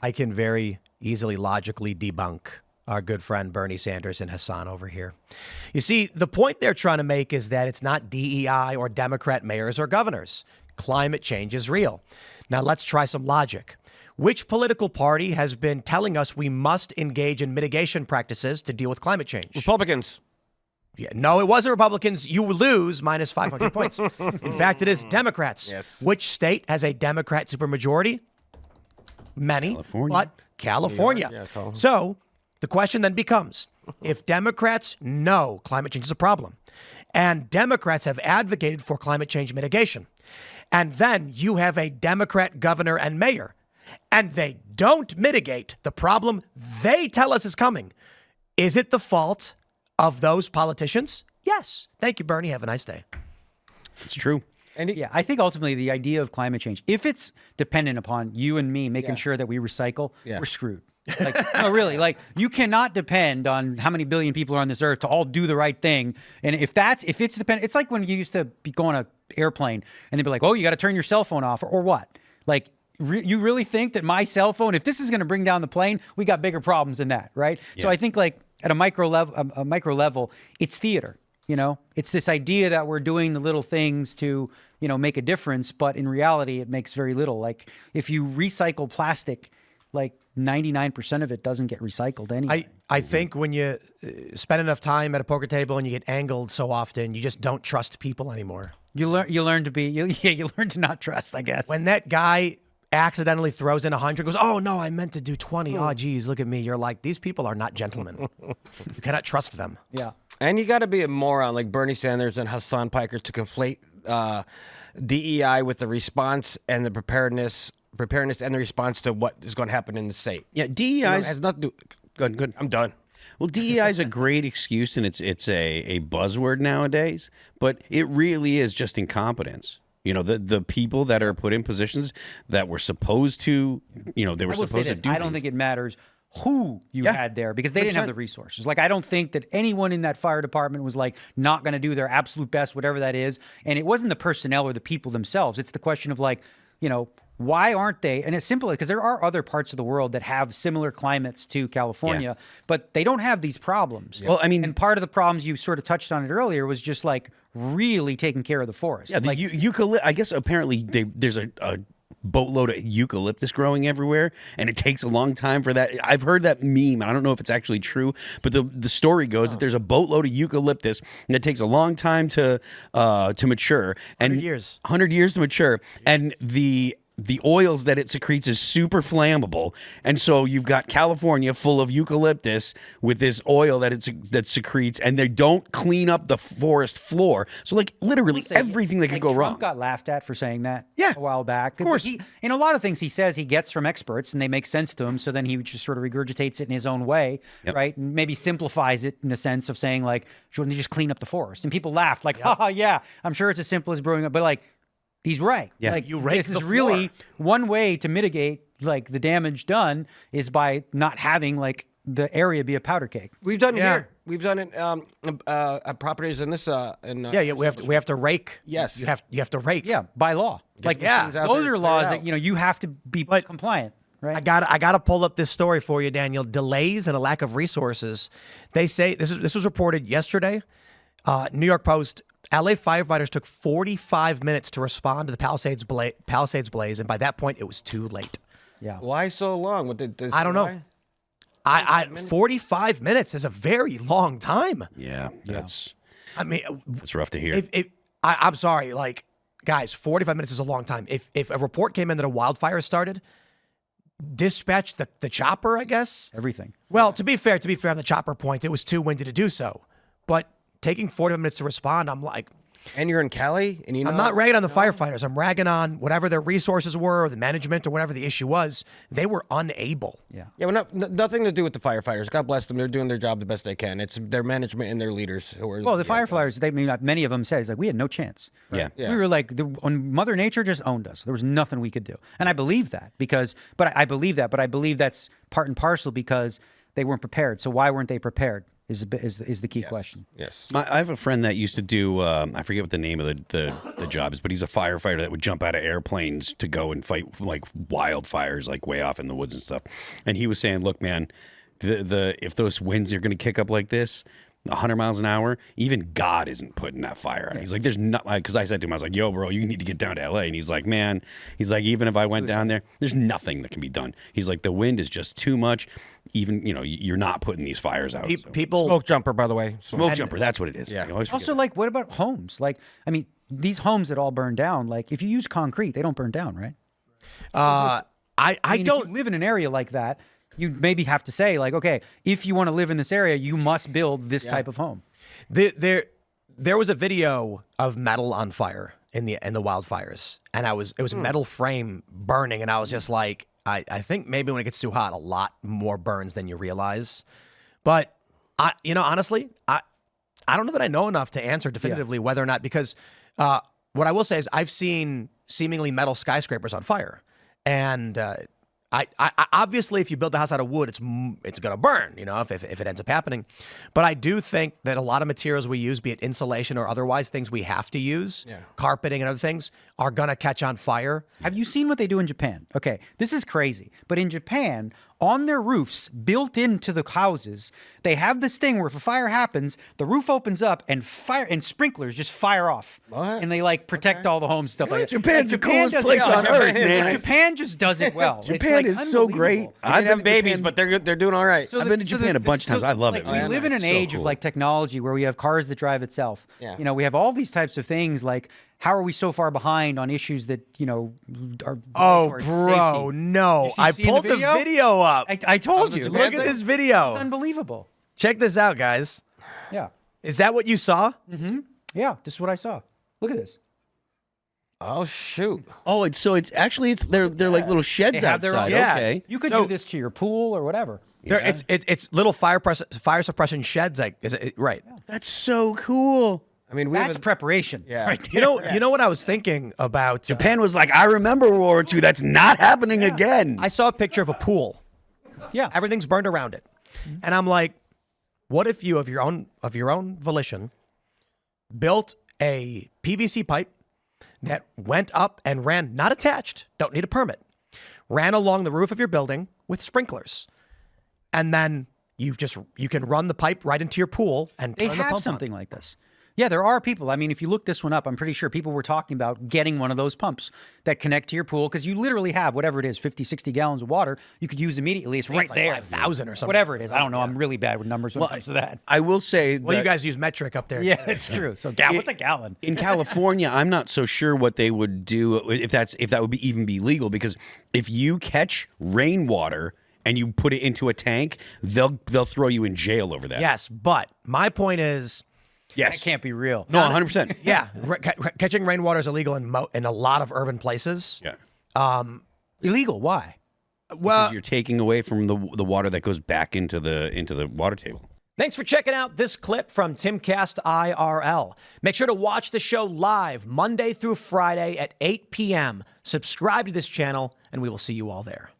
I can very easily logically debunk our good friend Bernie Sanders and Hassan over here. You see, the point they're trying to make is that it's not DEI or Democrat mayors or governors. Climate change is real. Now let's try some logic. Which political party has been telling us we must engage in mitigation practices to deal with climate change? Republicans. Yeah, no, it wasn't Republicans. You lose minus 500 points. In fact, it is Democrats. Yes. Which state has a Democrat supermajority? Many. California. But California. Yeah, So the question then becomes, if Democrats know climate change is a problem, and Democrats have advocated for climate change mitigation, and then you have a Democrat governor and mayor, and they don't mitigate the problem they tell us is coming, is it the fault of those politicians? Yes. Thank you, Bernie. Have a nice day. It's true. And yeah, I think ultimately the idea of climate change, if it's dependent upon you and me making sure that we recycle, we're screwed. Like, no, really, like you cannot depend on how many billion people are on this earth to all do the right thing. And if it's dependent, it's like when you used to go on an airplane and they'd be like, oh, you got to turn your cell phone off or what? Like, you really think that my cell phone, if this is going to bring down the plane, we got bigger problems than that, right? Yeah. So I think like at a micro level, it's theater. You know, it's this idea that we're doing the little things to, you know, make a difference. But in reality, it makes very little. Like if you recycle plastic, like 99% of it doesn't get recycled anyway. I think when you spend enough time at a poker table and you get angled so often, you just don't trust people anymore. You learn to not trust, I guess. When that guy accidentally throws in 100, goes, oh no, I meant to do 20. Oh geez, look at me. You're like, these people are not gentlemen. You cannot trust them. Yeah. And you got to be a moron like Bernie Sanders and Hassan Piker to conflate DEI with the response and the preparedness and the response to what is going to happen in the state. Yeah, DEI has nothing to do. Good. I'm done. Well, DEI is a great excuse, and it's a buzzword nowadays, but it really is just incompetence. You know, the people that are put in positions that were supposed to, you know, they were supposed to do. I don't think it matters who you had there because they didn't have the resources. Like, I don't think that anyone in that fire department was like not going to do their absolute best, whatever that is. And it wasn't the personnel or the people themselves. It's the question of like, you know, why aren't they? And it's simple because there are other parts of the world that have similar climates to California, but they don't have these problems. Well, I mean, and part of the problems you sort of touched on it earlier was just like really taking care of the forest. Yeah, like, I guess apparently there's a boatload of eucalyptus growing everywhere, and it takes a long time for that. I've heard that meme. I don't know if it's actually true, but the story goes that there's a boatload of eucalyptus, and it takes a long time to mature, and 100 years to mature, and the oils that it secretes is super flammable, and so you've got California full of eucalyptus with this oil that secretes, and they don't clean up the forest floor. So like literally everything that could go wrong. Trump got laughed at for saying that a while back. Of course. In a lot of things he says he gets from experts and they make sense to him, so then he just sort of regurgitates it in his own way, right? And maybe simplifies it in the sense of saying like, shouldn't they just clean up the forest? And people laughed like, haha, yeah, I'm sure it's as simple as brewing up, but like, he's right. Yeah. Like you rake this the is really floor. one way to mitigate like the damage done is by not having like the area be a powder cake. We've done it here. We've done it at properties in this. We have to rake. Yes. You have to rake. Yeah, by law. Like those are laws that you have to be compliant. Right. I got to pull up this story for you, Daniel. Delays and a lack of resources. They say this was reported yesterday. New York Post. LA firefighters took 45 minutes to respond to the Palisades blaze, and by that point, it was too late. Yeah. Why so long? I don't know. 45 minutes is a very long time. Yeah, that's. I mean, it's rough to hear. I'm sorry, like guys, 45 minutes is a long time. If a report came in that a wildfire started, dispatch the chopper, I guess. Everything. Well, to be fair, on the chopper point, it was too windy to do so, but taking 45 minutes to respond, I'm like... And you're in Cali? And I'm not ragging on the firefighters. I'm ragging on whatever their resources were, or the management, or whatever the issue was. They were unable. Yeah. Yeah, well, nothing to do with the firefighters. God bless them. They're doing their job the best they can. It's their management and their leaders who are... Well, the firefighters, many of them said, it's like, we had no chance. Right? Yeah. We were like, Mother Nature just owned us. There was nothing we could do. And I believe that but I believe that's part and parcel because they weren't prepared. So why weren't they prepared? is the key question. Yes. I have a friend that used to do, I forget what the name of the job is, but he's a firefighter that would jump out of airplanes to go and fight like wildfires, like way off in the woods and stuff. And he was saying, look, man, if those winds are going to kick up like this, 100 miles an hour, even God isn't putting that fire out. He's like, there's not, like, because I said to him, I was like, yo, bro, you need to get down to LA. And he's like, man, even if I went down there, there's nothing that can be done. He's like, the wind is just too much. Even, you're not putting these fires out. So. People, Smoke jumper, by the way. Smoke jumper, that's what it is. Yeah. I always forget Also, that. like, what about homes? Like, I mean, these homes that all burn down, like, if you use concrete, they don't burn down, right? I If don't. you live in an area like that, you maybe have to say, like, okay, if you want to live in this area, you must build this type of home. There was a video of metal on fire in the wildfires, and it was metal frame burning, and I was just like, I think maybe when it gets too hot, a lot more burns than you realize. But honestly, I don't know that I know enough to answer definitively whether or not, because what I will say is I've seen seemingly metal skyscrapers on fire, and I obviously, if you build the house out of wood, it's gonna burn, if it ends up happening. But I do think that a lot of materials we use, be it insulation or otherwise, things we have to use, carpeting and other things, are gonna catch on fire. Have you seen what they do in Japan? Okay, this is crazy. But in Japan, on their roofs, built into the houses, they have this thing where if a fire happens, the roof opens up and sprinklers just fire off. What? And they like protect all the homes, stuff like that. Japan's the Japan coolest does place it- on earth, man. Japan just does it well. It's, Japan like, is so great. unbelievable. I've Have been to babies, Japan- but they're doing all right. I've been to Japan a bunch of times. I love it, We man. live in an So age of cool. like technology where we have cars that drive itself. Yeah. We have all these types of things. Like, how are we so far behind on issues that are Oh, towards bro, safety? no! I seen the pulled the video? video up. I told you. Look at this It's video. unbelievable. Check this out, guys. Yeah. Is that what you saw? Yeah. This is what I saw. Look at this. Oh, shoot. Oh, they're like little sheds They have their outside. own- Yeah. Okay. You could So- do this to your pool or whatever. It's little fire suppression sheds. Like, is it right? That's so cool. I mean, we That's haven't. preparation. Yeah. Right You know what I was thinking about? Japan was like, I remember World War II. That's not happening again. I saw a picture of a pool. Yeah. Everything's burned around it, and I'm like, what if you, of your own volition, built a PVC pipe that went up and ran, not attached, don't need a permit, ran along the roof of your building with sprinklers, and then you can run the pipe right into your pool and They turn the have pump something like this. Yeah, there are people. I mean, if you look this one up, I'm pretty sure people were talking about getting one of those pumps that connect to your pool, because you literally have whatever it is, 50, 60 gallons of water you could use immediately. It's right like there. 5,000 or something. Whatever it is. I don't know. I'm really bad with numbers when it comes to that. I will say Well, that you guys use metric up there. Yeah, it's true. So what's a gallon? in California, I'm not so sure what they would do if that would even be legal, because if you catch rainwater and you put it into a tank, they'll throw you in jail over that. Yes, but my point is, Yes. That can't be real. No, 100%. yeah, catching rainwater is illegal in a lot of urban places. Yeah. Illegal. Why? Well, Because you're taking away from the water that goes back into the water table. thanks for checking out this clip from Timcast IRL. Make sure to watch the show live Monday through Friday at 8 p.m. Subscribe to this channel, and we will see you all there.